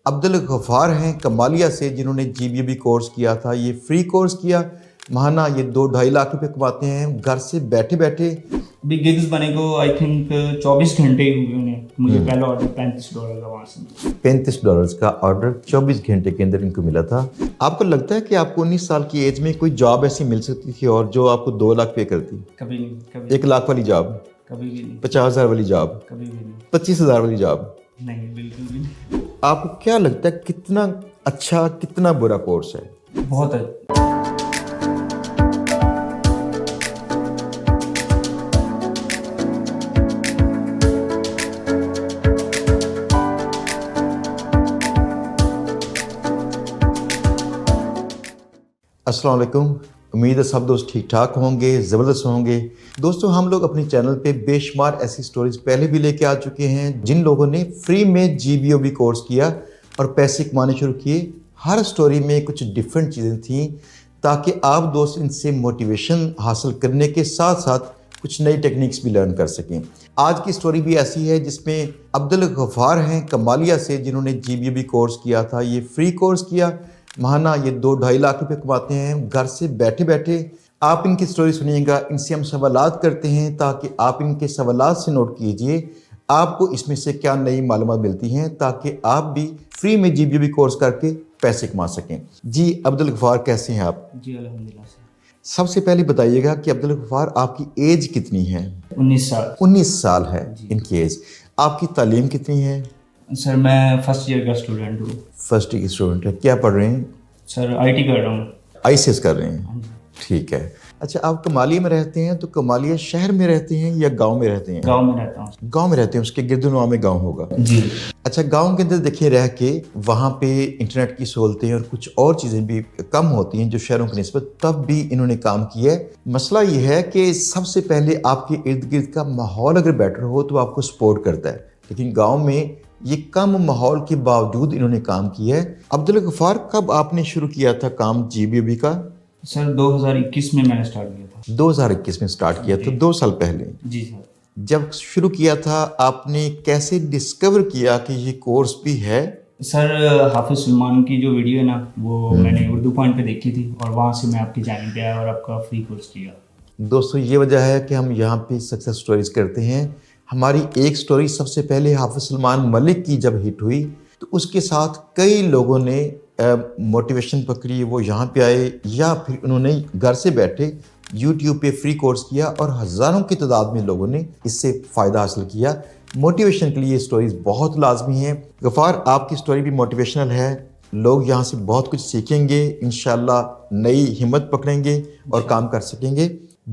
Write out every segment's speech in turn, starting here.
عبدالغفار ہیں کمالیہ سے، جنہوں نے GBOB کورس کیا تھا۔ یہ فری کورس کیا، ماہانہ یہ 2-2.5 لاکھ روپے کماتے ہیں گھر سے بیٹھے بیٹھے۔ ابھی گگز بنے کو آئی تھنک 24 گھنٹے ہی ہوئے انہیں۔ مجھے پہلا آرڈر $35 کا وہاں سے، $35 کا آرڈر 24 گھنٹے کے اندر ان کو ملا تھا۔ آپ کو لگتا ہے کہ آپ کو 19 سال کی ایج میں کوئی جاب ایسی مل سکتی تھی اور جو آپ کو 2 لاکھ پے کرتی؟ کبھی نہیں، کبھی 1 لاکھ والی جاب، کبھی بھی نہیں، 50,000 والی جاب، کبھی بھی نہیں، 25,000 والی جاب؟ نہیں بالکل بھی نہیں۔ آپ کو کیا لگتا ہے کتنا اچھا کتنا برا کورس ہے؟ بہت ہے۔ السلام علیکم، امید ہے سب دوست ٹھیک ٹھاک ہوں گے، زبردست ہوں گے۔ دوستو، ہم لوگ اپنے چینل پہ بے شمار ایسی سٹوریز پہلے بھی لے کے آ چکے ہیں جن لوگوں نے فری میں GBOB کورس کیا اور پیسے کمانے شروع کیے۔ ہر سٹوری میں کچھ ڈیفرنٹ چیزیں تھیں تاکہ آپ دوست ان سے موٹیویشن حاصل کرنے کے ساتھ ساتھ کچھ نئی ٹیکنیکس بھی لرن کر سکیں۔ آج کی سٹوری بھی ایسی ہے جس میں عبدالغفار ہیں کمالیہ سے، جنہوں نے GBOB کورس کیا تھا۔ یہ فری کورس کیا، ماہانہ یہ 2-2.5 لاکھ روپے کماتے ہیں گھر سے بیٹھے بیٹھے۔ آپ ان کی سٹوری سنیے گا، ان سے ہم سوالات کرتے ہیں تاکہ آپ ان کے سوالات سے نوٹ کیجئے آپ کو اس میں سے کیا نئی معلومات ملتی ہیں تاکہ آپ بھی فری میں GBOB کورس کر کے پیسے کما سکیں۔ جی عبدالغفار، کیسے ہیں آپ؟ جی الحمدللہ سے۔ سب سے پہلے بتائیے گا کہ عبدالغفار آپ کی ایج کتنی ہے؟ 19 سال۔ 19 سال ہے ان کی ایج۔ آپ کی تعلیم کتنی ہے؟ سر میں فرسٹ ایئر کا اسٹوڈنٹ ہوں۔ فرسٹ ایئر کی اسٹوڈنٹ ہے۔ کیا پڑھ رہے ہیں؟ سر IT کر رہا ہوں۔ ICS کر رہے ہیں، ٹھیک ہے۔ اچھا، آپ کمالیہ میں رہتے ہیں تو کمالیہ شہر میں رہتے ہیں یا گاؤں میں رہتے ہیں؟ گاؤں میں رہتا ہوں۔ گاؤں میں رہتے ہیں، اس کے گرد و نواح میں گاؤں ہوگا۔ جی۔ اچھا، گاؤں کے اندر دیکھیں رہ کے وہاں پہ انٹرنیٹ کی سہولتیں اور کچھ اور چیزیں بھی کم ہوتی ہیں جو شہروں کی نسبت، تب بھی انہوں نے کام کیا ہے۔ مسئلہ یہ ہے کہ سب سے پہلے آپ کے ارد گرد کا ماحول اگر بیٹر ہو تو آپ کو سپورٹ کرتا ہے، لیکن گاؤں میں یہ کم ماحول کے باوجود انہوں نے کام کیا ہے۔ عبدالغفار، کب آپ نے شروع کیا تھا کام GBOB کا؟ سر 2021 میں نے اسٹارٹ کیا تھا۔ 2021 میں سٹارٹ کیا تھا، 2 سال پہلے۔ جی سر۔ جب شروع کیا تھا آپ نے کیسے ڈسکور کیا کہ یہ کورس بھی ہے؟ سر حافظ سلمان کی جو ویڈیو ہے نا، وہ میں نے اردو پوائنٹ پہ دیکھی تھی اور وہاں سے میں آپ کی چینل پہ آیا اور آپ کا فری کورس کیا۔ دوستو، یہ وجہ ہے کہ ہم یہاں پہ سکسیس سٹوریز کرتے ہیں۔ ہماری ایک سٹوری سب سے پہلے حافظ سلمان ملک کی جب ہٹ ہوئی تو اس کے ساتھ کئی لوگوں نے موٹیویشن پکڑی، وہ یہاں پہ آئے یا پھر انہوں نے گھر سے بیٹھے YouTube پہ فری کورس کیا اور ہزاروں کی تعداد میں لوگوں نے اس سے فائدہ حاصل کیا۔ موٹیویشن کے لیے سٹوریز بہت لازمی ہیں۔ غفار، آپ کی سٹوری بھی موٹیویشنل ہے، لوگ یہاں سے بہت کچھ سیکھیں گے، انشاءاللہ نئی ہمت پکڑیں گے اور کام کر سکیں گے۔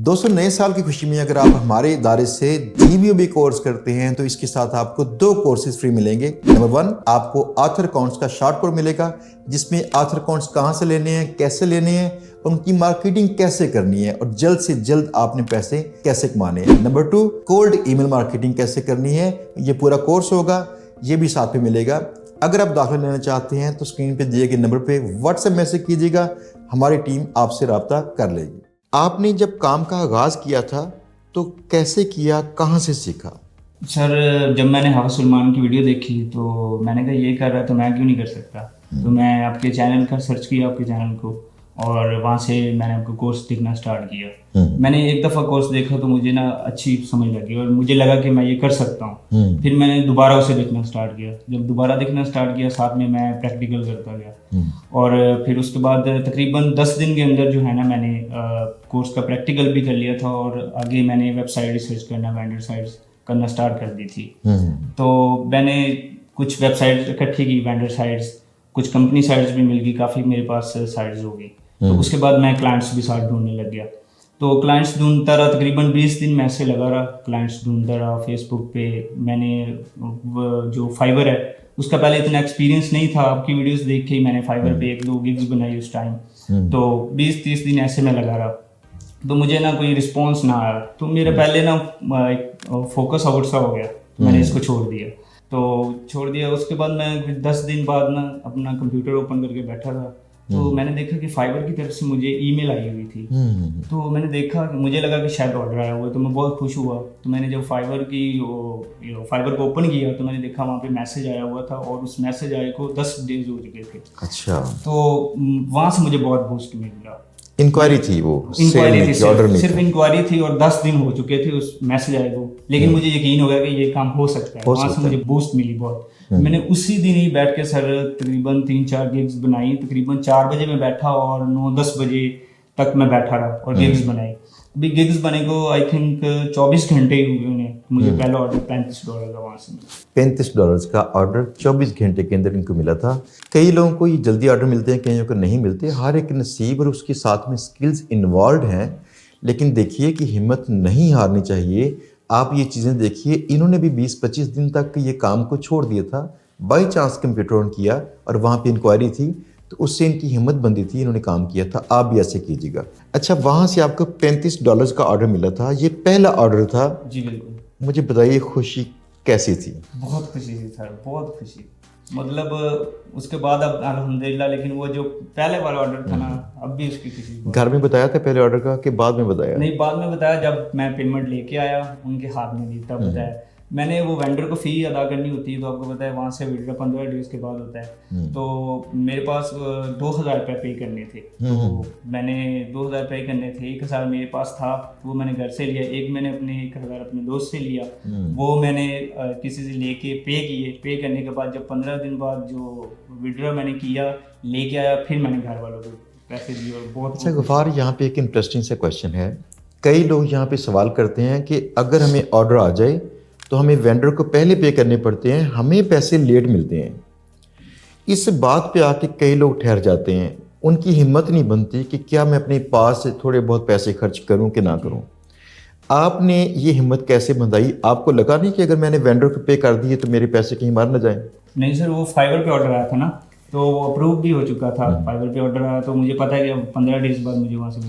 دوستو، نئے سال کی خوشی میں اگر آپ ہمارے ادارے سے GBOB کورس کرتے ہیں تو اس کے ساتھ آپ کو 2 کورسز فری ملیں گے۔ نمبر 1، آپ کو آتھر اکاؤنٹس کا شارٹ کورس ملے گا جس میں آتھر اکاؤنٹس کہاں سے لینے ہیں، کیسے لینے ہیں، ان کی مارکیٹنگ کیسے کرنی ہے اور جلد سے جلد آپ نے پیسے کیسے کمانے ہیں۔ نمبر 2، کولڈ ای میل مارکیٹنگ کیسے کرنی ہے، یہ پورا کورس ہوگا، یہ بھی ساتھ میں ملے گا۔ اگر آپ داخلہ لینا چاہتے ہیں تو اسکرین پہ دیے گئے نمبر پہ واٹس ایپ میسج کیجیے گا، ہماری ٹیم آپ سے رابطہ کر لے گی۔ آپ نے جب کام کا آغاز کیا تھا تو کیسے کیا، کہاں سے سیکھا؟ سر جب میں نے حافظ سلمان کی ویڈیو دیکھی تو میں نے کہا یہ کر رہا ہے تو میں کیوں نہیں کر سکتا، تو میں آپ کے چینل کا سرچ کیا، آپ کے چینل کو، اور وہاں سے میں نے آپ کو کورس دیکھنا اسٹارٹ کیا۔ میں نے ایک دفعہ کورس دیکھا تو مجھے نا اچھی سمجھ لگی اور مجھے لگا کہ میں یہ کر سکتا ہوں۔ پھر میں نے دوبارہ اسے دیکھنا اسٹارٹ کیا۔ جب دوبارہ دیکھنا اسٹارٹ کیا، ساتھ میں پریکٹیکل کرتا گیا اور پھر اس کے بعد تقریباً 10 دن کے اندر جو ہے نا میں نے کورس کا پریکٹیکل بھی کر لیا تھا اور آگے میں نے ویب سائٹ ریسرچ کرنا، وینڈر سائٹس کرنا اسٹارٹ کر دی تھی۔ تو میں نے کچھ ویب سائٹس اکٹھی کی، وینڈر سائٹس، کچھ کمپنی سائٹس بھی مل گئی، کافی میرے پاس سائٹس ہو گئی۔ تو اس کے بعد میں کلائنٹس بھی ساتھ ڈھونڈنے لگ گیا۔ تو کلائنٹس ڈھونڈتا رہا، تقریباً 20 دن میں ایسے لگا رہا، کلائنٹس ڈھونڈتا رہا۔ فیس بک پہ میں نے جو فائبر ہے اس کا پہلے اتنا ایکسپیرینس نہیں تھا، آپ کی ویڈیوز دیکھ کے ہی میں نے فائبر پہ 1-2 گگز بنائی اس ٹائم۔ تو 20-30 دن ایسے میں لگا رہا تو مجھے نا کوئی رسپانس نہ آیا، تو میرے پہلے نا ایک فوکس آؤٹ سا ہو گیا، میں نے اس کو چھوڑ دیا۔ تو چھوڑ دیا، اس کے بعد میں 10 دن بعد نا اپنا کمپیوٹر اوپن کر کے بیٹھا تھا تو میں نے دیکھا کہ فائبر کی طرف سے مجھے ای میل آئی ہوئی تھی. تو میں نے دیکھا کہ مجھے لگا کہ شاید آرڈر آیا ہوا ہے, تو میں بہت خوش ہوا. تو میں نے جب فائبر کو اوپن کیا تو میں نے دیکھا وہاں پہ میسج آیا ہوا تھا, اور اس میسج آئے کو 10 days ہو چکے تھے. اچھا, تو وہاں سے مجھے بہت بوسٹ ملا. انکوائری تھی, وہ انکوائری تھی, آرڈر نہیں صرف تھا. انکوائری تھی, اور 10 دن ہو چکے تھے اس میسج آئے کو, لیکن مجھے یقین ہو گیا کہ یہ کام ہو سکتا ہے. وہاں سے مجھے بوسٹ ملی بہت. میں نے اسی دن ہی بیٹھ کے سر تقریباً 3-4 گگز بنائی. تقریباً 4 بجے میں بیٹھا اور 9-10 بجے تک میں بیٹھا رہا اور گگز بنائی. ابھی گگز بنے کو آئی تھنک 24 گھنٹے ہی ہوئے انہیں. مجھے پہلا آرڈر $35 کا وہاں سے. $35 کا آرڈر 24 گھنٹے کے اندر ان کو ملا تھا. کئی لوگوں کو یہ جلدی آرڈر ملتے ہیں, کئی لوگوں کو نہیں ملتے. ہر ایک نصیب اور اس کے ساتھ میں سکلز انوالوڈ ہیں. لیکن دیکھیے کہ ہمت نہیں ہارنی چاہیے. آپ یہ چیزیں دیکھیے, انہوں نے بھی 20-25 دن تک یہ کام کو چھوڑ دیا تھا. بائی چانس کمپیوٹر آن کیا اور وہاں پہ انکوائری تھی, تو اس سے ان کی ہمت بندی تھی, انہوں نے کام کیا تھا. آپ بھی ایسے کیجیے گا. اچھا, وہاں سے آپ کو $35 کا آرڈر ملا تھا, یہ پہلا آرڈر تھا. جی بالکل. مجھے بتائیے خوشی کیسی تھی؟ بہت خوشی تھی سر, بہت خوشی. مطلب اس کے بعد اب الحمدللہ, لیکن وہ جو پہلے والا آرڈر تھا نا, اب بھی اس کی خوشی. گھر میں بتایا تھا پہلے آرڈر کا کہ بعد میں بتایا؟ نہیں, بعد میں بتایا. جب میں پیمنٹ لے کے آیا ان کے ہاتھ میں دی تب بتایا. میں نے وہ وینڈر کو فی ادا کرنی ہوتی ہے, تو آپ کو پتا ہے وہاں سے وڈرا 15 days کے بعد ہوتا ہے. تو میرے پاس 2,000 روپے پے کرنے تھے. تو میں نے 2,000 پے کرنے تھے. 1,000 میرے پاس تھا, وہ میں نے گھر سے لیا. ایک میں نے اپنے 1,000 اپنے دوست سے لیا, وہ میں نے کسی سے لے کے پے کیے. پے کرنے کے بعد جب 15 دن بعد جو وڈرا میں نے کیا لے کے آیا, پھر میں نے گھر والوں کو پیسے دیے. اور بہت. اچھا غفار, یہاں پہ ایک انٹرسٹنگ سا کویشچن ہے. کئی لوگ یہاں پہ سوال کرتے ہیں کہ اگر ہمیں آرڈر آ جائے تو ہمیں وینڈر کو پہلے پے کرنے پڑتے ہیں, ہمیں پیسے لیٹ ملتے ہیں. اس بات پہ آ کے کئی لوگ ٹھہر جاتے ہیں. ان کی ہمت نہیں بنتی کہ کیا میں اپنے پاس سے تھوڑے بہت پیسے خرچ کروں کہ نہ کروں. آپ نے یہ ہمت کیسے بندھائی؟ آپ کو لگا نہیں کہ اگر میں نے وینڈر کو پے کر دیے تو میرے پیسے کہیں مار نہ جائیں؟ نہیں سر, وہ فائبر پہ آرڈر آیا تھا نا, تو وہ اپروو بھی ہو چکا تھا. فائبر پہ آرڈر آیا تو مجھے پتا ہے کہ 15 days بعد مجھے وہاں سے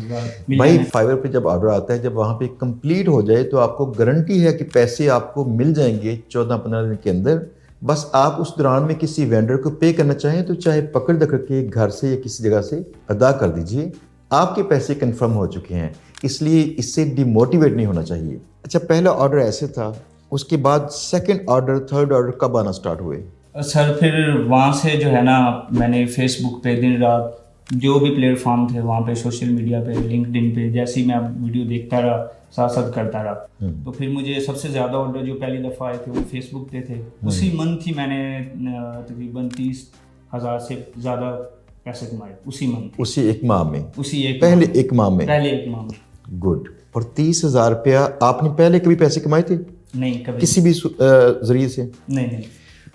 مل بھائی فائبر پہ جب آرڈر آتا ہے, جب وہاں پہ کمپلیٹ ہو جائے تو آپ کو گارنٹی ہے کہ پیسے آپ کو مل جائیں گے 14-15 دن کے اندر. بس آپ اس دوران میں کسی وینڈر کو پے کرنا چاہیں تو چاہے پکڑ دکڑ کے گھر سے یا کسی جگہ سے ادا کر دیجئے. آپ کے پیسے کنفرم ہو چکے ہیں, اس لیے اس سے ڈی موٹیویٹ نہیں ہونا چاہیے. اچھا, پہلا آرڈر ایسے تھا, اس کے بعد سیکنڈ آرڈر, تھرڈ آرڈر کب آنا سٹارٹ ہوئے؟ سر پھر وہاں سے جو ہے نا, میں نے فیس بک پہ دن رات جو بھی پلیٹ فارم تھے وہاں پہ, سوشل میڈیا پہ, لنکڈ ان پہ, جیسے ہی میں ویڈیو دیکھتا رہا ساتھ ساتھ کرتا رہا. تو پھر مجھے سب سے زیادہ آرڈر جو پہلی دفعہ آئے تھے وہ فیس بک پہ تھے. اسی منتھ ہی میں نے تقریباً 30,000 سے زیادہ پیسے کمائے اسی منتھ, اسی ایک ماہ میں, پہلے ایک ماہ میں. گڈ. اور 30,000 روپیہ آپ نے پہلے کبھی پیسے کمائے تھے؟ نہیں کبھی, کسی بھی ذریعے سے نہیں.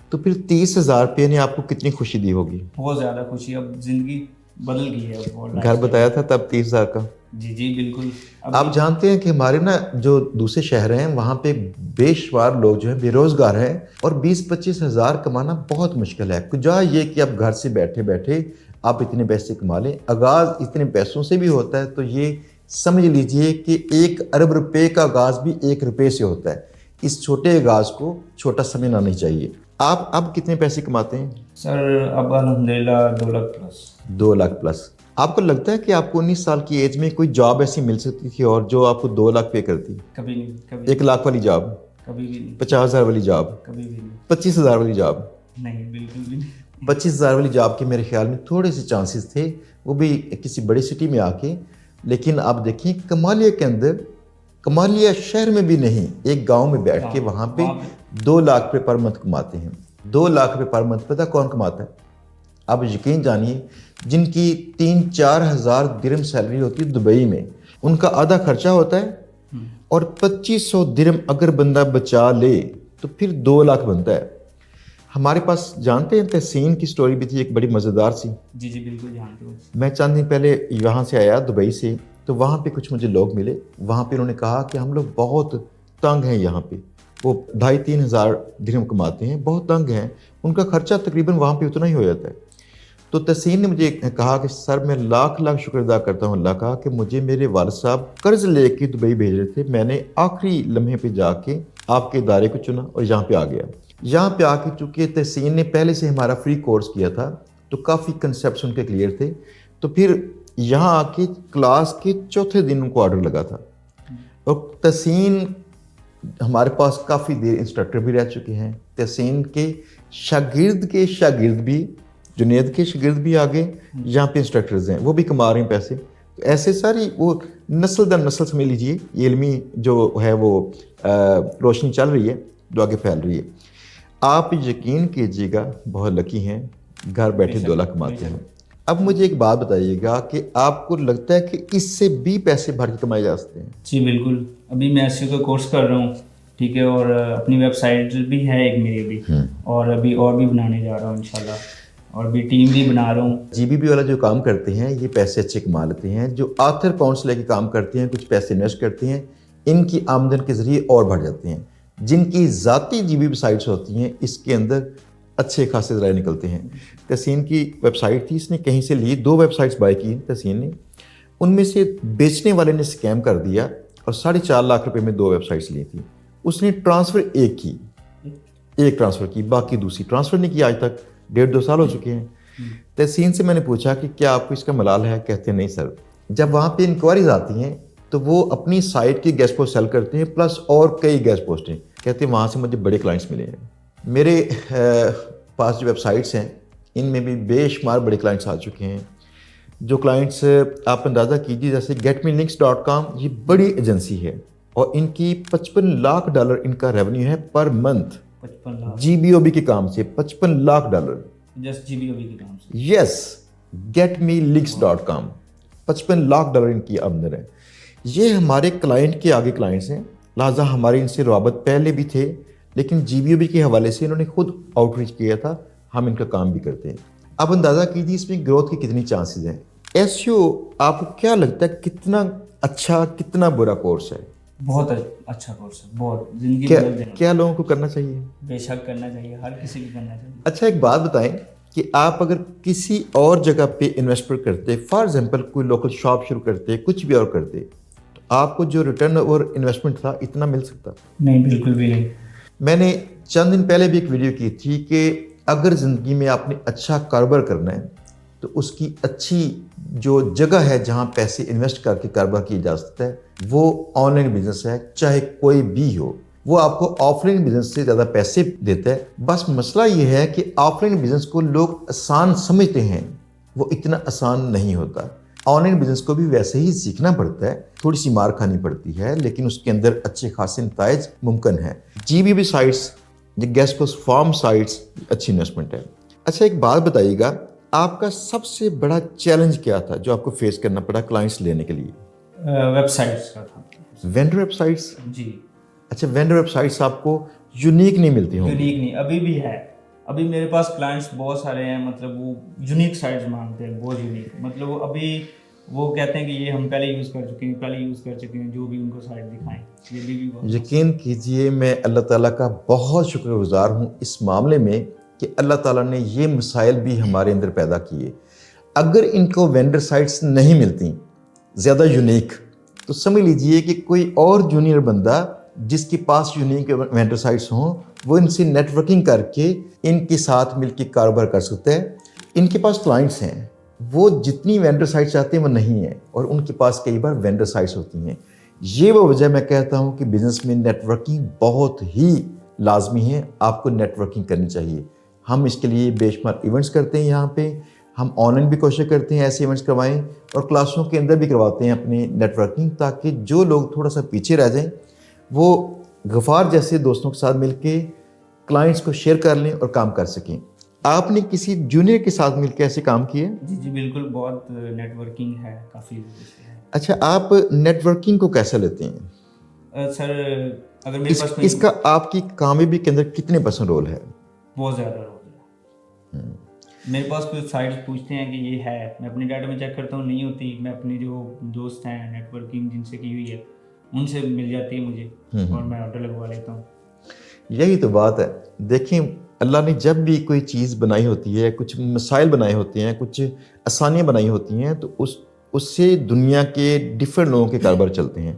تو پھر 30,000 روپے نے آپ کو کتنی خوشی دی ہوگی؟ بہت زیادہ خوشی. اب زندگی بدل گئی ہے. گھر بتایا تھا تب 30,000 کا؟ جی بالکل. آپ جانتے ہیں کہ ہمارے نا جو دوسرے شہر ہیں وہاں پہ بے شمار لوگ جو ہیں بے روزگار ہیں, اور 20-25 ہزار کمانا بہت مشکل ہے. کجا یہ کہ آپ گھر سے بیٹھے بیٹھے آپ اتنے پیسے کما لیں. آغاز اتنے پیسوں سے بھی ہوتا ہے, تو یہ سمجھ لیجئے کہ 1 ارب روپے کا آغاز بھی 1 روپے سے ہوتا ہے. اس چھوٹے آغاز کو چھوٹا سمجھنا نہیں چاہیے. آپ اب کتنے پیسے کماتے ہیں؟ سر اب الحمدللہ 2 لاکھ پلس. 2 لاکھ پلس. آپ کو لگتا ہے کہ آپ کو 19 سال کی ایج میں کوئی جاب ایسی مل سکتی تھی اور جو آپ کو 2 لاکھ پے کرتی؟ کبھی نہیں. 1 لاکھ والی جاب کبھی بھی نہیں. 50,000 والی جاب کبھی بھی نہیں. 25,000 والی جاب نہیں, بالکل بھی نہیں. 25,000 والی جاب کے میرے خیال میں تھوڑے سے چانسز تھے, وہ بھی کسی بڑی سٹی میں آ کے. لیکن آپ دیکھیں کمالیہ کے اندر, کمالیہ شہر میں بھی نہیں, ایک گاؤں میں بیٹھ کے وہاں پہ 2 لاکھ روپے پر منتھ کماتے ہیں. 2 لاکھ روپے پر منتھ پتہ کون کماتا ہے؟ آپ یقین جانیے, جن کی 3-4 ہزار درہم سیلری ہوتی ہے دبئی میں, ان کا آدھا خرچہ ہوتا ہے, اور 2500 درہم اگر بندہ بچا لے تو پھر 2 لاکھ بنتا ہے. ہمارے پاس جانتے ہیں تحسین کی سٹوری بھی تھی ایک بڑی مزیدار سی. جی بالکل جانتے ہوں. میں چند دن پہلے یہاں سے آیا دبئی سے, تو وہاں پہ کچھ مجھے لوگ ملے. وہاں پہ انہوں نے کہا کہ ہم لوگ بہت تنگ ہیں, یہاں پہ وہ 2,500-3 ہزار درہم کماتے ہیں, بہت تنگ ہیں, ان کا خرچہ تقریباً وہاں پہ اتنا ہی ہو جاتا ہے. تو تحسین نے مجھے کہا کہ سر میں لاکھ شکر ادا کرتا ہوں اللہ کا کہ مجھے میرے والد صاحب قرض لے کے دبئی بھیج رہے تھے, میں نے آخری لمحے پہ جا کے آپ کے ادارے کو چنا اور یہاں پہ آ گیا. یہاں پہ آ کے چونکہ تحسین نے پہلے سے ہمارا فری کورس کیا تھا, تو کافی کنسیپٹس ان کے کلیئر تھے. تو پھر یہاں آ کے کلاس کے چوتھے دن ان کو آرڈر لگا تھا. اور تحسین ہمارے پاس کافی دیر انسٹرکٹر بھی رہ چکے ہیں. تحسین کے شاگرد بھی، جنید کے شاگرد بھی آگے یہاں پہ انسٹرکٹرز ہیں، وہ بھی کما رہے ہیں پیسے. تو ایسے ساری وہ نسل در نسل سمجھ لیجیے یہ علمی جو ہے وہ روشنی چل رہی ہے جو آگے پھیل رہی ہے. آپ یقین کیجیے گا بہت لکی ہیں، گھر بیٹھے $2 کماتے ہیں. اب مجھے ایک بات بتائیے گا کہ آپ کو لگتا ہے کہ اس سے بھی پیسے بھر کے کمائے جا سکتے ہیں؟ جی بالکل. ابھی میں ایس کا کورس کر رہا ہوں، ٹھیک ہے، اور اپنی ویب سائٹ بھی ہے ایک میری بھی، اور ابھی اور بھی بنانے جا رہا ہوں انشاءاللہ، اور بھی ٹیم بھی بنا رہا ہوں. GBB والا جو کام کرتے ہیں یہ پیسے اچھے کما لیتے ہیں. جو آتھر اکاؤنٹس لے کے کام کرتے ہیں، کچھ پیسے انویسٹ کرتے ہیں، ان کی آمدن کے ذریعے اور بڑھ جاتے ہیں. جن کی ذاتی GBB سائٹس ہوتی ہیں اس کے اندر اچھے خاصے ذرائع نکلتے ہیں. تحسین کی ویب سائٹ تھی، اس نے کہیں سے لی، 2 ویب سائٹس بائی کی تحسین نے. ان میں سے بیچنے والے نے اسکیم کر دیا اور 4.5 لاکھ روپے میں 2 ویب سائٹس لی تھی. اس نے ٹرانسفر ایک ٹرانسفر کی، باقی دوسری ٹرانسفر نہیں کی. آج تک 1.5-2 سال ہو چکے ہیں. تحسین سے میں نے پوچھا کہ کیا آپ کو اس کا ملال ہے؟ کہتے ہیں نہیں سر. جب وہاں پہ انکوائریز آتی ہیں تو وہ اپنی سائٹ کی گیسٹ پوسٹ سیل کرتے ہیں پلس اور کئی گیسٹ پوسٹیں. کہتے ہیں وہاں سے مجھے بڑے کلائنٹس ملے ہیں. میرے پاس جو ویب سائٹس ہیں ان میں بھی بے شمار بڑے کلائنٹس آ چکے ہیں. جو کلائنٹس آپ اندازہ کیجیے، جیسے getmelinks.com یہ بڑی ایجنسی ہے اور ان کی $55 لاکھ ان کا ریونیو ہے پر منتھ. 55 لاکھ GBOB کے کام سے $55 لاکھ. جسٹ GBOB کے کام سے. یس، getmelinks.com 55 لاکھ ان کی آمدن ہے. یہ ہمارے کلائنٹ کے آگے کلائنٹس ہیں، لہٰذا ہمارے ان سے روابط پہلے بھی تھے، لیکن GBOB کے حوالے سے انہوں نے خود آؤٹ ریچ کیا تھا. ہم ان کا کام بھی کرتے ہیں. اب اندازہ کیجیے اس میں گروتھ کی کتنی چانسز ہیں. SEO آپ کو کیا لگتا ہے کتنا اچھا کتنا برا کورس ہے؟ بہت اچھا کورس ہے، بہت زندگی بدل دینا. کیا لوگوں کو کرنا چاہیے؟ بے شک کرنا چاہیے، ہر کسی کو کرنا چاہیے. اچھا ایک بات بتائیں کہ آپ اگر کسی اور جگہ پہ انویسٹمنٹ کرتے، فار ایگزامپل کوئی لوکل شاپ شروع کرتے، کچھ بھی اور کرتے، تو آپ کو جو ریٹرن اور انویسٹمنٹ تھا اتنا مل سکتا؟ نہیں، بالکل بھی نہیں. میں نے چند دن پہلے بھی ایک ویڈیو کی تھی کہ اگر زندگی میں آپ نے اچھا کاروبار کرنا ہے تو اس کی اچھی جو جگہ ہے جہاں پیسے انویسٹ کر کے کاروبار کیا جا سکتا ہے وہ آن لائن بزنس ہے، چاہے کوئی بھی ہو. وہ آپ کو آف لائن بزنس سے زیادہ پیسے دیتا ہے. بس مسئلہ یہ ہے کہ آف لائن بزنس کو لوگ آسان سمجھتے ہیں، وہ اتنا آسان نہیں ہوتا. آن لائن بزنس کو بھی ویسے ہی سیکھنا پڑتا ہے، تھوڑی سی مار کھانی پڑتی ہے، لیکن اس کے اندر اچھے خاصے نتائج ممکن ہیں. GBB sites, guest post form sites اچھی انویسٹمنٹ ہے. اچھا ایک بات بتائیے گا، آپ کا سب سے بڑا چیلنج کیا تھا جو آپ کو فیس کرنا پڑا کلائنٹس لینے کے لیے؟ ویب سائٹس کا تھا. Vendor web sites? جی. اچھا وینڈر ویب سائٹس آپ کو یونیک نہیں ملتی ہوں؟ یونیک نہیں، ابھی بھی ہے. ابھی میرے پاس کلائنٹس بہت سارے ہیں، مطلب وہ یونیک سائٹس مانگتے ہیں، بہت یونیک. مطلب وہ ابھی وہ کہتے ہیں کہ یہ ہم پہلے یوز کر چکے ہیں، جو بھی ان کو سائٹ دکھائیں. یہ بھی یقین کیجئے میں اللہ تعالیٰ کا بہت شکر گزار ہوں اس معاملے میں کہ اللہ تعالیٰ نے یہ مسائل بھی ہمارے اندر پیدا کیے. اگر ان کو وینڈر سائٹس نہیں ملتی زیادہ یونیک تو سمجھ لیجئے کہ کوئی اور جونیئر بندہ جس کے پاس یونیک وینڈر سائٹس ہوں وہ ان سے نیٹ ورکنگ کر کے ان کے ساتھ مل کے کاروبار کر سکتا ہے. ان کے پاس کلائنٹس ہیں، وہ جتنی وینڈر سائٹس چاہتے ہیں وہ نہیں ہیں، اور ان کے پاس کئی بار وینڈر سائٹس ہوتی ہیں. یہ وہ وجہ میں کہتا ہوں کہ بزنس میں نیٹ ورکنگ بہت ہی لازمی ہے. آپ کو نیٹ ورکنگ کرنی چاہیے. ہم اس کے لیے بے شمار ایونٹس کرتے ہیں. یہاں پہ ہم آن لائن بھی کوشش کرتے ہیں ایسے ایونٹس کروائیں، اور کلاسوں کے اندر بھی کرواتے ہیں اپنے نیٹ ورکنگ، تاکہ جو لوگ تھوڑا سا پیچھے رہ جائیں وہ غفار جیسے دوستوں کے ساتھ مل کے کلائنٹس کو شیئر کر لیں اور کام کر سکیں. آپ نے کسی جونیئر کے ساتھ مل کے ایسے کام کیے؟ جی بالکل، بہت نیٹ ورکنگ ہے کافی. اچھا آپ نیٹ ورکنگ کو کیسے لیتے ہیں سر؟ اگر میرے پاس اس کا آپ کی کامیابی کے اندر کتنے % رول ہے؟ بہت زیادہ رول ہے. میرے پاس کچھ سائٹس پوچھتے ہیں کہ یہ ہے، میں اپنے ڈاٹا میں چیک کرتا ہوں، نہیں ہوتی. میں اپنے جو دوست ہیں نیٹ ورکنگ جن سے کی ہوئی ہے ان سے مل جاتی ہے مجھے، اور میں آرڈر لگوا لیتا ہوں. یہی تو بات ہے. دیکھیں اللہ نے جب بھی کوئی چیز بنائی ہوتی ہے، کچھ مسائل بنائے ہوتے ہیں، کچھ آسانیاں بنائی ہوتی ہیں، تو اس سے دنیا کے ڈفرینٹ لوگوں کے کاروبار چلتے ہیں.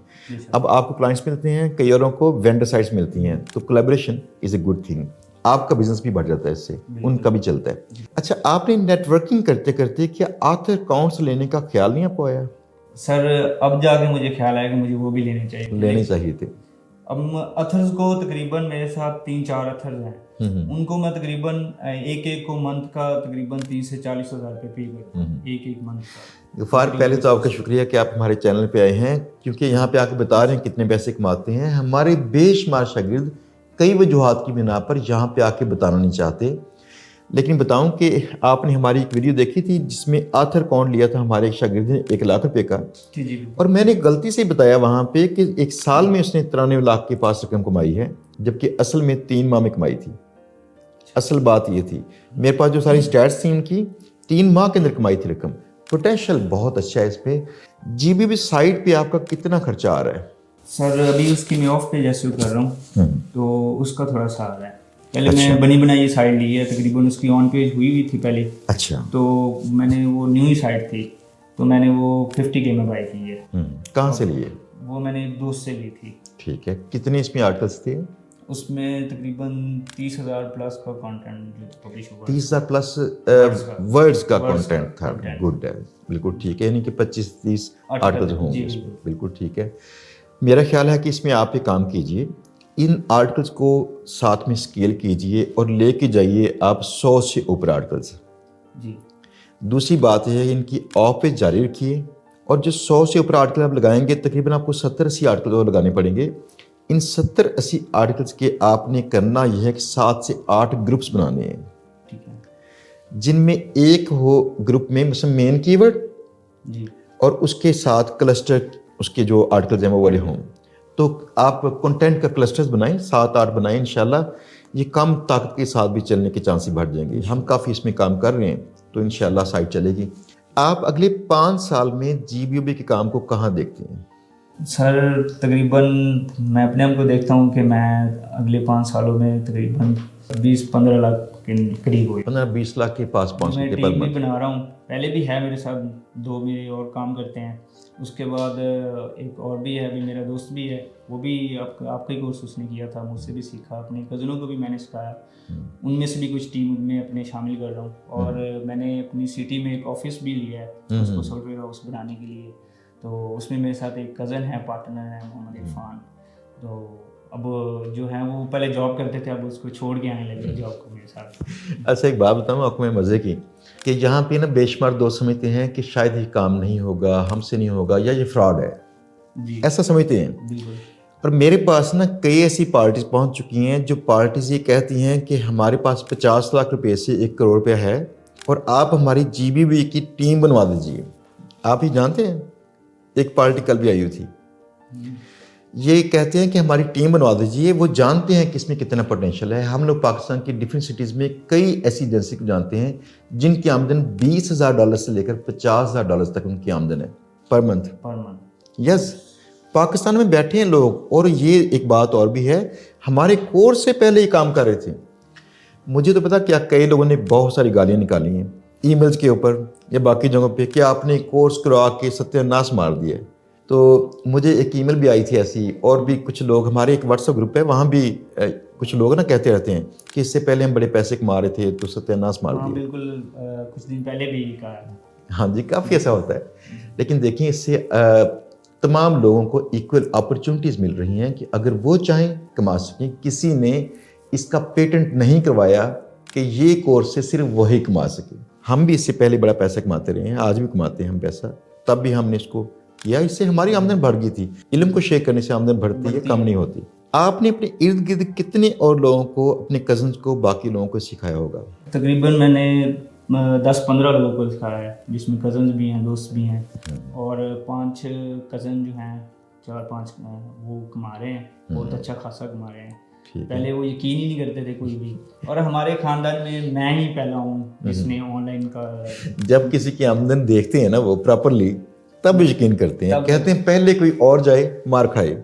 اب آپ کو کلائنٹس ملتے ہیں، کئی اوروں کو وینڈر سائٹس ملتی ہیں، تو collaboration is a good thing. آپ کا بزنس بھی بڑھ جاتا ہے اس سے, ان کا بھی چلتا ہے. اچھا, آپ نے نیٹ ورکنگ کرتے کرتے کیا آتھر اکاؤنٹس لینے کا خیال نہیں آپ کو آیا؟ سر اب جا کے مجھے خیال آیا کہ مجھے وہ بھی لینے چاہیے تھے. اب اتھرز کو تقریباً میرے ساتھ 3-4 اتھرز ہیں, ان کو میں تقریباً ایک کو منتھ کا تقریباً 30 سے 40 ہزار روپے پے کرتا ہوں ایک منتھ کا. غفار, پہلے تو آپ کا شکریہ کہ آپ ہمارے چینل پہ آئے ہیں, کیونکہ یہاں پہ آ کے بتا رہے ہیں کتنے پیسے کماتے ہیں. ہمارے بے شمار شاگرد کئی وجوہات کی بنا پر یہاں پہ آ کے بتانا نہیں چاہتے, لیکن بتاؤں کہ آپ نے ہماری ایک ویڈیو دیکھی تھی جس میں آتھر اکاؤنٹ لیا تھا ہمارے ایک شاگرد نے 1 لاکھ روپے کا, اور میں نے غلطی سے بتایا وہاں پہ کہ 1 سال میں اس نے 93 لاکھ کے پاس رقم کمائی ہے, جبکہ اصل میں 3 ماہ میں کمائی تھی. اصل بات یہ تھی, میرے پاس جو ساری اسٹیٹس تھیں ان کی 3 ماہ کے اندر کمائی تھی رقم. پوٹینشیل بہت اچھا ہے اس پہ. جی بی بی سائٹ پہ آپ کا کتنا خرچہ آ رہا ہے؟ سر ابھی اس کی میں آف پہ جیسے کر رہا ہوں تو اس کا تھوڑا سا آ رہا ہے. پہلے میں بنی بنائی سائٹ لی ہے, تقریباً اس کی آن پیج ہوئی تھی پہلے. اچھا, تو میں نے وہ نیو ہی سائٹ تھی تو میں نے وہ 50K میں بائی کی ہے. کہاں سے لیے؟ وہ میں نے ایک دوست سے لی تھی. ٹھیک ہے, کتنے اس میں آرٹیکلس تھے؟ اس میں تقریباً 30,000 پلس کا کانٹینٹ پبلش ہوا. 30,000 پلس ورڈز کا کانٹینٹ تھا. گڈ ہے, بالکل ٹھیک ہے, یعنی کہ 25-30 آرٹیکلز ہوں گے. بالکل ٹھیک ہے. میرا خیال ہے کہ اس میں آپ ایک کام کیجئے, ان آرٹیکلز کو ساتھ میں اسکیل کیجئے اور لے کے جائیے آپ 100 سے اوپر آرٹیکلز. جی. دوسری بات یہ ہے ان کی آف پیج جاری رکھیے, اور جو 100 سے اوپر آرٹیکل آپ لگائیں گے تقریباً آپ کو 70-80 آرٹیکل اور لگانے پڑیں گے. ان 70-80 آرٹیکلس کے آپ نے کرنا یہ ہے کہ 7 سے 8 گروپس بنانے ہیں, جن میں ایک ہو گروپ میں مثلا مین کی ورڈ اور اس کے ساتھ کلسٹر اس کے جو آرٹیکلز ہیں وہ والے ہوں. تو آپ کنٹینٹ کا کلسٹرز بنائیں, 7-8 بنائیں. انشاءاللہ یہ کم طاقت کے ساتھ بھی چلنے کے چانس بڑھ جائیں گے. ہم کافی اس میں کام کر رہے ہیں, تو انشاءاللہ سائٹ چلے گی. آپ اگلے 5 سال میں جی بی او بی کے کام کو کہاں دیکھتے ہیں؟ سر تقریباً میں اپنے آپ کو دیکھتا ہوں کہ میں اگلے 5 سالوں میں تقریباً 20-15 لاکھ کے قریب ہوئی. 15-20 لاکھ کے پاس پہنچ میں ٹیم بھی بنا رہا ہوں. پہلے بھی ہے میرے ساتھ 2 میرے اور کام کرتے ہیں. اس کے بعد ایک اور بھی ہے, ابھی میرا دوست بھی ہے, وہ بھی آپ کا ہی کورس اس نے کیا تھا, مجھ سے بھی سیکھا, اپنے کزنوں کو بھی میں نے سکھایا. ان میں سے بھی کچھ ٹیم میں اپنے شامل کر رہا ہوں. اور میں نے اپنی سٹی میں ایک آفس بھی لیا ہے اس کو سافٹ ویئر ہاؤس بنانے کے لیے. تو اس میں میرے ساتھ ایک کزن ہے, پارٹنر ہے, محمد عرفان. تو اب جو ہیں وہ پہلے جاب کرتے تھے, اب اس کو چھوڑ کے آنے لگے جاب کو میرے ساتھ. اچھا, ایک بات بتاؤں آپ کو میں مزے کی, کہ یہاں پہ نا بے شمار دوست سمجھتے ہیں کہ شاید یہ کام نہیں ہوگا, ہم سے نہیں ہوگا, یا یہ فراڈ ہے. ایسا سمجھتے ہیں. اور میرے پاس نا کئی ایسی پارٹیز پہنچ چکی ہیں جو پارٹیز یہ کہتی ہیں کہ ہمارے پاس 50 لاکھ روپے سے 1 کروڑ روپیہ ہے, اور آپ ہماری جی بی بی کی ٹیم بنوا دیجیے. آپ ہی جانتے ہیں, ایک پارٹی کل بھی آئی ہوئی تھی, یہ کہتے ہیں کہ ہماری ٹیم بنوا دیجیے. وہ جانتے ہیں کہ اس میں کتنا پوٹینشیل ہے. ہم لوگ پاکستان کی ڈفرینٹ سٹیز میں کئی ایسی ایجنسی کو جانتے ہیں جن کی آمدن $20,000 سے لے کر $50,000 تک ان کی آمدن ہے پر منتھ. یس, پاکستان میں بیٹھے ہیں لوگ. اور یہ ایک بات اور بھی ہے, ہمارے کورس سے پہلے یہ کام کر رہے تھے. مجھے تو پتا کیا کئی لوگوں نے بہت ساری گالیاں نکالی ہیں ای میلز کے اوپر یا باقی جگہوں پہ کہ آپ نے کورس کروا کے ستیہ ناش مار دیا. تو مجھے ایک ای میل بھی آئی تھی ایسی, اور بھی کچھ لوگ, ہمارے ایک واٹس ایپ گروپ ہے وہاں بھی کچھ لوگ نا کہتے رہتے ہیں کہ اس سے پہلے ہم بڑے پیسے کما رہے تھے تو ستیہ ناش مار دیا. بالکل, کچھ دن پہلے بھی کہا. ہاں جی, کافی ایسا ہوتا ہے. لیکن دیکھیں اس سے تمام لوگوں کو ایکول اپرچونٹیز مل رہی ہیں کہ اگر وہ چاہیں کما سکیں. کسی نے اس کا پیٹنٹ نہیں کروایا کہ یہ کورس سے صرف وہی کما سکے. ہم بھی اس سے پہلے بڑا پیسہ کماتے رہے ہیں, آج بھی کماتے ہیں ہم پیسہ, تب بھی ہم نے اس کو کیا. اس سے ہماری آمدن بڑھ گئی تھی. علم کو شیئر کرنے سے آمدن بڑھتی ہے, کم نہیں ہوتی. آپ نے اپنے ارد گرد کتنے اور لوگوں کو, اپنے کزنس کو, باقی لوگوں کو سکھایا ہوگا؟ تقریباً میں نے 10-15 لوگوں کو سکھایا ہے, جس میں کزنس بھی ہیں, دوست بھی ہیں, اور 5 کزن جو ہیں, 4-5 وہ کما رہے ہیں, بہت اچھا خاصا کما رہے ہیں. پہلے وہ یقین ہی نہیں کرتے تھے کوئی بھی, اور ہمارے خاندان میں ہی پہلا ہوں جس نے آن لائن کا. جب کسی کی آمدن دیکھتے ہیں نا وہ پراپرلی, تب یقین کرتے ہیں, کہتے ہیں پہلے کوئی اور جائے مار کھائے.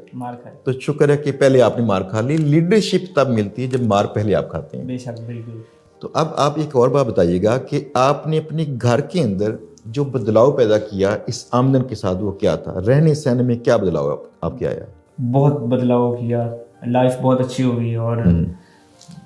تو شکر ہے کہ پہلے آپ نے مار کھا لی. لیڈرشپ تب ملتی ہے جب مار پہلے آپ کھاتے ہیں. بے شک, بالکل. تو اب آپ ایک اور بات بتائیے گا کہ آپ نے اپنے گھر کے اندر جو بدلاؤ پیدا کیا اس آمدن کے ساتھ, وہ کیا تھا؟ رہنے سہنے میں کیا بدلاؤ آپ کے آیا؟ بہت بدلاؤ کیا, لائف بہت اچھی ہو گئی. اور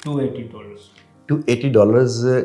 $280। $280।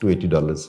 $280?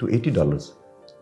$280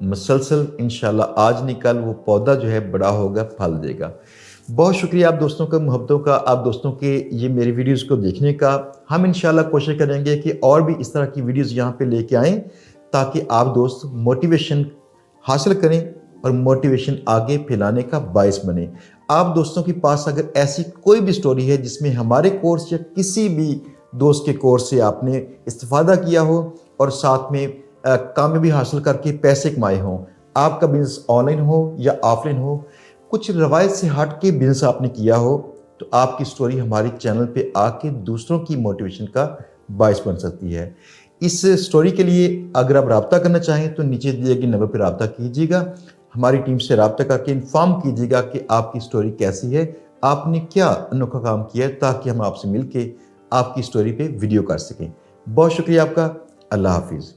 مسلسل انشاءاللہ آج نہیں کل وہ پودا جو ہے بڑا ہوگا، پھل دے گا۔ بہت شکریہ آپ دوستوں کا، محبتوں کا، آپ دوستوں کے یہ میری ویڈیوز کو دیکھنے کا۔ ہم انشاءاللہ کوشش کریں گے کہ اور بھی اس طرح کی ویڈیوز یہاں پہ لے کے آئیں تاکہ آپ دوست موٹیویشن حاصل کریں اور موٹیویشن آگے پھیلانے کا باعث بنے۔ آپ دوستوں کے پاس اگر ایسی کوئی بھی سٹوری ہے جس میں ہمارے کورس یا کسی بھی دوست کے کورس سے آپ نے استفادہ کیا ہو اور ساتھ میں کامیابی حاصل کر کے پیسے کمائے ہوں، آپ کا بزنس آن لائن ہو یا آف لائن ہو، کچھ روایت سے ہٹ کے بزنس آپ نے کیا ہو، تو آپ کی سٹوری ہماری چینل پہ آ کے دوسروں کی موٹیویشن کا باعث بن سکتی ہے۔ اس سٹوری کے لیے اگر آپ رابطہ کرنا چاہیں تو نیچے دیے گئے نمبر پہ رابطہ کیجیے گا، ہماری ٹیم سے رابطہ کر کے انفارم کیجیے گا کہ آپ کی سٹوری کیسی ہے، آپ نے کیا انوکھا کام کیا ہے، تاکہ ہم آپ سے مل کے آپ کی سٹوری پہ ویڈیو کر سکیں۔ بہت شکریہ آپ کا، اللہ حافظ۔